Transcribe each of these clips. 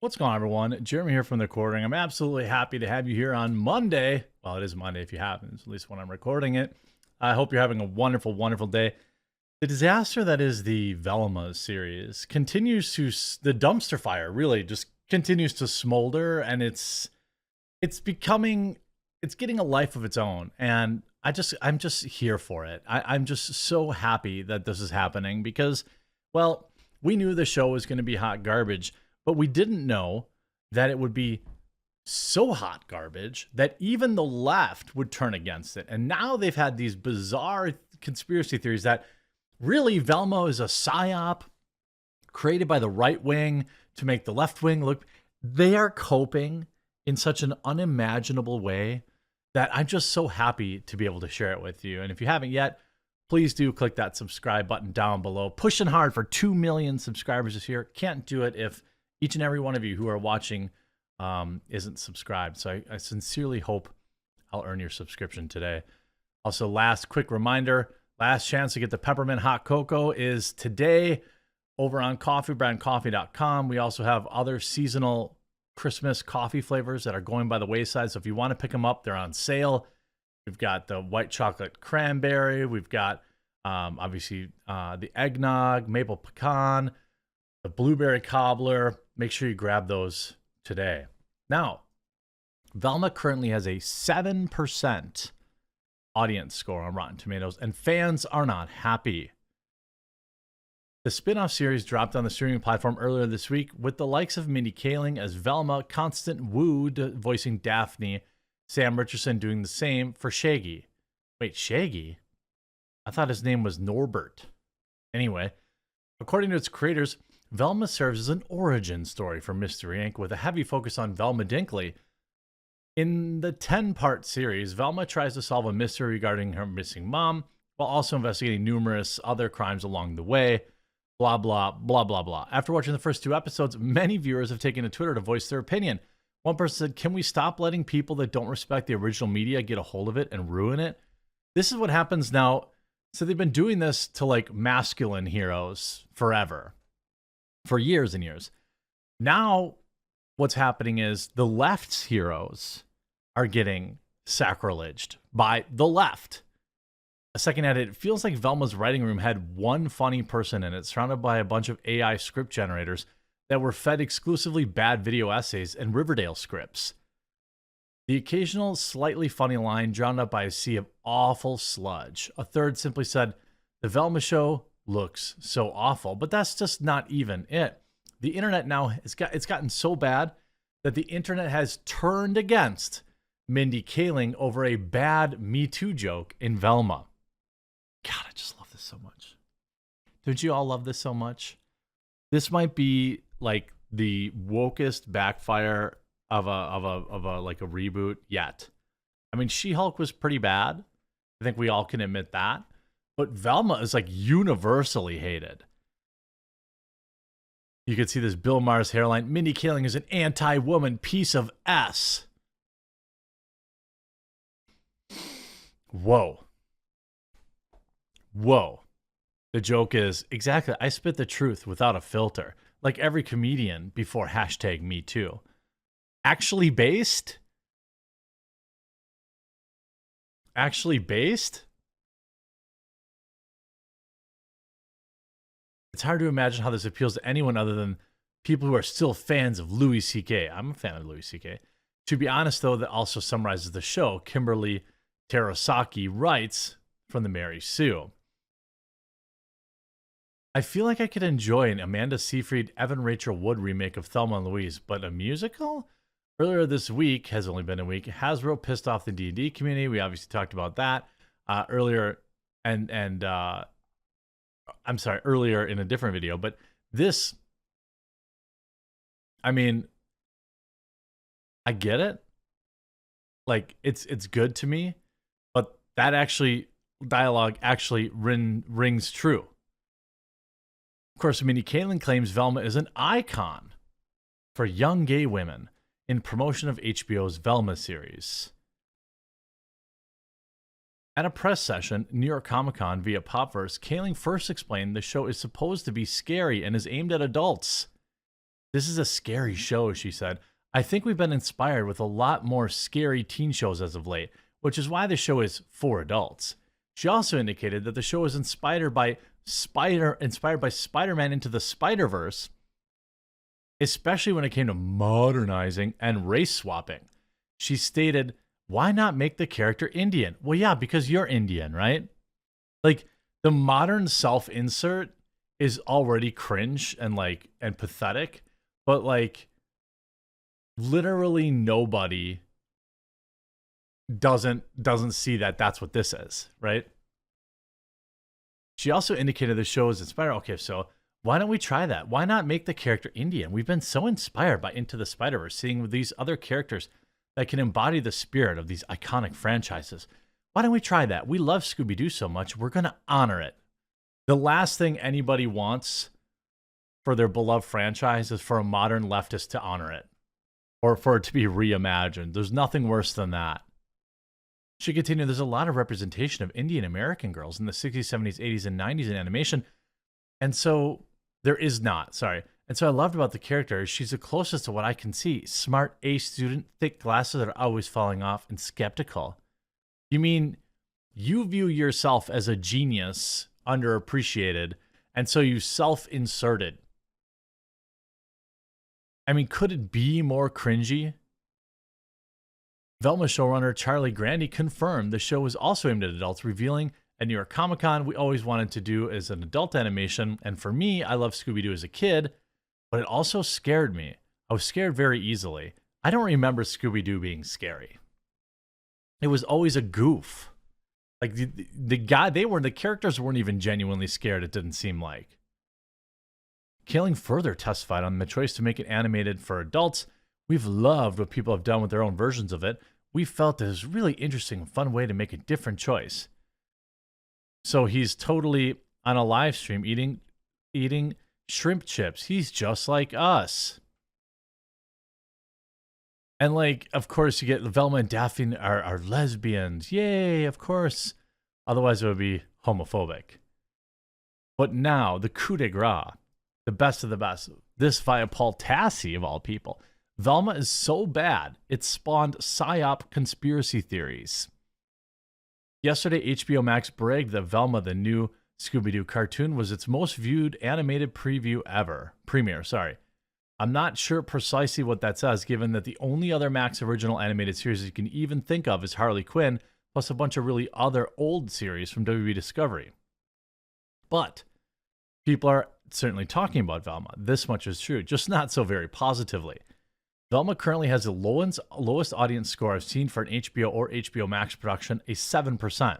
What's going on, everyone? Jeremy here from the recording. I'm absolutely happy to have you here on Monday. Well, it is Monday if you haven't, at least when I'm recording it. I hope you're having a wonderful, wonderful day. The disaster that is the Velma series continues to, the dumpster fire really just continues to smolder, and it's getting a life of its own. And I'm just here for it. I'm just so happy that this is happening because, well, we knew the show was going to be hot garbage, but we didn't know that it would be so hot garbage that even the left would turn against it. And now they've had these bizarre conspiracy theories that really Velma is a psyop created by the right wing to make the left wing look. They are coping in such an unimaginable way that I'm just so happy to be able to share it with you. And if you haven't yet, please do click that subscribe button down below. Pushing hard for 2 million subscribers this year. Can't do it if each and every one of you who are watching isn't subscribed. So I sincerely hope I'll earn your subscription today. Also, last quick reminder, last chance to get the peppermint hot cocoa is today over on coffeebrandcoffee.com. We also have other seasonal Christmas coffee flavors that are going by the wayside. So if you want to pick them up, they're on sale. We've got the white chocolate cranberry. We've got obviously the eggnog, maple pecan, the blueberry cobbler. Make sure you grab those today. Now, Velma currently has a 7% audience score on Rotten Tomatoes, and fans are not happy. The spin-off series dropped on the streaming platform earlier this week with the likes of Mindy Kaling as Velma, Constant Wu voicing Daphne, Sam Richardson doing the same for Shaggy. Wait, Shaggy? I thought his name was Norbert. Anyway, according to its creators, Velma serves as an origin story for Mystery Inc. with a heavy focus on Velma Dinkley. In the 10-part series, Velma tries to solve a mystery regarding her missing mom while also investigating numerous other crimes along the way. Blah, blah, blah, blah, blah. After watching the first 2 episodes, many viewers have taken to Twitter to voice their opinion. One person said, "Can we stop letting people that don't respect the original media get a hold of it and ruin it?" This is what happens now. So they've been doing this to like masculine heroes forever, for years and years. Now what's happening is the left's heroes are getting sacrileged by the left. A second at it, it feels like Velma's writing room had one funny person in it, surrounded by a bunch of AI script generators that were fed exclusively bad video essays and Riverdale scripts. The occasional slightly funny line drowned out by a sea of awful sludge. A third simply said, "The Velma show looks so awful," but that's just not even it. The internet now, it's gotten so bad that the internet has turned against Mindy Kaling over a bad Me Too joke in Velma. God, I just love this so much. Don't you all love this so much? This might be like the wokest backfire of a like a reboot yet. I mean, She-Hulk was pretty bad. I think we all can admit that. But Velma is like universally hated. You can see this Bill Maher's hairline. Mindy Kaling is an anti-woman piece of S. Whoa. Whoa. The joke is, exactly, I spit the truth without a filter, like every comedian before hashtag Me Too. Actually based? Actually based? It's hard to imagine how this appeals to anyone other than people who are still fans of Louis C.K. I'm a fan of Louis C.K. To be honest, though, that also summarizes the show. Kimberly Terasaki writes from the Mary Sue. I feel like I could enjoy an Amanda Seyfried, Evan Rachel Wood remake of Thelma and Louise, but a musical? Earlier this week, has only been a week, Hasbro pissed off the D&D community. We obviously talked about that earlier, earlier in a different video. But this, I mean, I get it. Like, it's good to me, but that dialogue actually rings true. Of course, Mindy Kaling claims Velma is an icon for young gay women in promotion of HBO's Velma series. At a press session, New York Comic Con via Popverse, Kaling first explained the show is supposed to be scary and is aimed at adults. This is a scary show, she said. I think we've been inspired with a lot more scary teen shows as of late, which is why the show is for adults. She also indicated that the show is inspired by Spider-Man Into the Spider-Verse, especially when it came to modernizing and race swapping. She stated, "Why not make the character Indian?" Well, yeah, because you're Indian, right? Like, the modern self-insert is already cringe and pathetic, but like literally nobody doesn't see that that's what this is, right? She also indicated the show is inspired. Okay, so why don't we try that? Why not make the character Indian? We've been so inspired by Into the Spider-Verse, seeing these other characters that can embody the spirit of these iconic franchises. Why don't we try that? We love Scooby-Doo so much, we're going to honor it. The last thing anybody wants for their beloved franchise is for a modern leftist to honor it or for it to be reimagined. There's nothing worse than that. She continued, there's a lot of representation of Indian American girls in the 60s, 70s, 80s, and 90s in animation. And so there is not, sorry. And so I loved about the character, she's the closest to what I can see. Smart A student, thick glasses that are always falling off, and skeptical. You mean you view yourself as a genius, underappreciated, and so you self-inserted. I mean, could it be more cringy? Velma showrunner Charlie Grandy confirmed the show was also aimed at adults, revealing at New York Comic Con, we always wanted to do as an adult animation, and for me, I loved Scooby-Doo as a kid, but it also scared me. I was scared very easily. I don't remember Scooby-Doo being scary. It was always a goof. Like the characters weren't even genuinely scared, it didn't seem like. Kaling further testified on the choice to make it animated for adults. We've loved what people have done with their own versions of it. We felt it was a really interesting and fun way to make a different choice. So he's totally on a live stream eating shrimp chips. He's just like us. And like, of course, you get Velma and Daphne are lesbians. Yay, of course. Otherwise, it would be homophobic. But now, the coup de grace, the best of the best, this via Paul Tassi, of all people. Velma is so bad, it spawned PSYOP conspiracy theories. Yesterday, HBO Max bragged that Velma, the new Scooby-Doo cartoon, was its most viewed animated premiere. I'm not sure precisely what that says, given that the only other Max original animated series you can even think of is Harley Quinn, plus a bunch of really other old series from WB Discovery. But people are certainly talking about Velma. This much is true, just not so very positively. Velma currently has the lowest audience score I've seen for an HBO or HBO Max production, a 7%.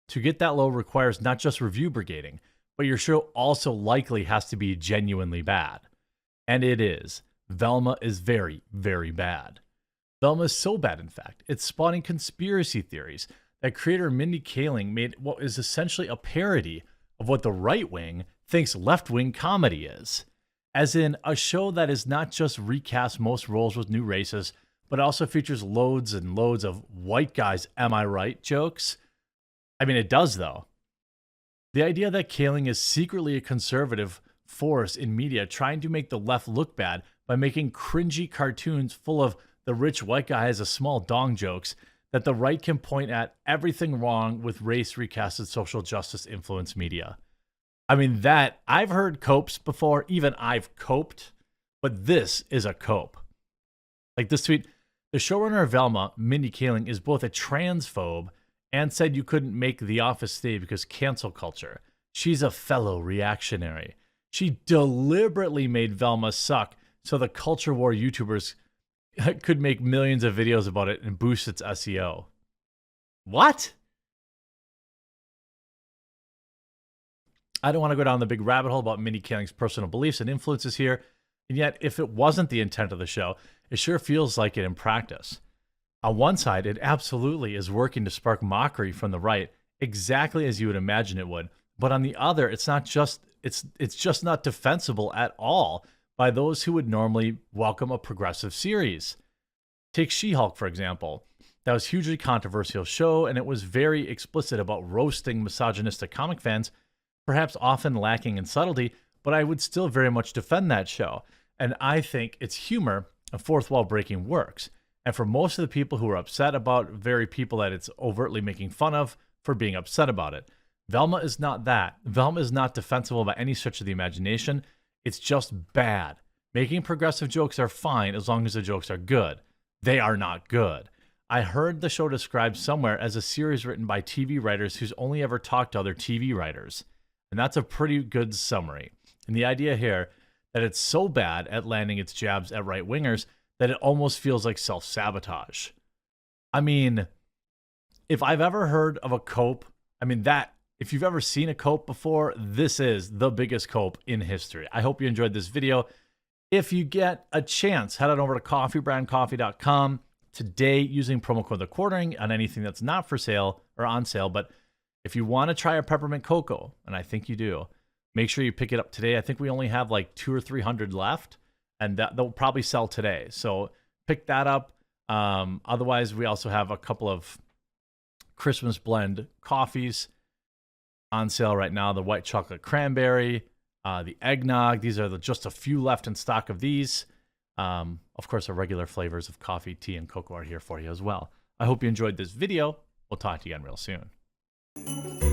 To get that low requires not just review brigading, but your show also likely has to be genuinely bad. And it is. Velma is very, very bad. Velma is so bad, in fact, it's spawning conspiracy theories that creator Mindy Kaling made what is essentially a parody of what the right wing thinks left-wing comedy is. As in, a show that is not just recast most roles with new races, but also features loads and loads of white guys, am I right jokes. I mean, it does, though. The idea that Kaling is secretly a conservative force in media trying to make the left look bad by making cringy cartoons full of the rich white guy has a small dong jokes, that the right can point at everything wrong with race recasted social justice influence media. I mean, that, I've heard copes before, even I've coped, but this is a cope. Like this tweet, the showrunner of Velma, Mindy Kaling, is both a transphobe and said you couldn't make The Office stay because cancel culture. She's a fellow reactionary. She deliberately made Velma suck so the culture war YouTubers could make millions of videos about it and boost its SEO. What? I don't want to go down the big rabbit hole about Mindy Kaling's personal beliefs and influences here, and yet if it wasn't the intent of the show, it sure feels like it in practice. On one side, it absolutely is working to spark mockery from the right, exactly as you would imagine it would, but on the other, it's just not defensible at all by those who would normally welcome a progressive series. Take She-Hulk, for example. That was a hugely controversial show, and it was very explicit about roasting misogynistic comic fans, perhaps often lacking in subtlety, but I would still very much defend that show. And I think it's humor and fourth wall breaking works. And for most of the people who are upset about very people that it's overtly making fun of for being upset about it, Velma is not that. Velma is not defensible by any stretch of the imagination. It's just bad. Making progressive jokes are fine as long as the jokes are good. They are not good. I heard the show described somewhere as a series written by TV writers who's only ever talked to other TV writers. And that's a pretty good summary. And the idea here that it's so bad at landing its jabs at right-wingers that it almost feels like self-sabotage. I mean, if I've ever heard of a cope, if you've ever seen a cope before, this is the biggest cope in history. I hope you enjoyed this video. If you get a chance, head on over to coffeebrandcoffee.com today using promo code TheQuartering on anything that's not for sale or on sale. But if you want to try a peppermint cocoa, and I think you do, make sure you pick it up today. I think we only have like 200 or 300 left, and they'll probably sell today. So pick that up. Otherwise, we also have a couple of Christmas blend coffees on sale right now. The white chocolate cranberry, the eggnog. These are just a few left in stock of these. Of course, our regular flavors of coffee, tea, and cocoa are here for you as well. I hope you enjoyed this video. We'll talk to you again real soon.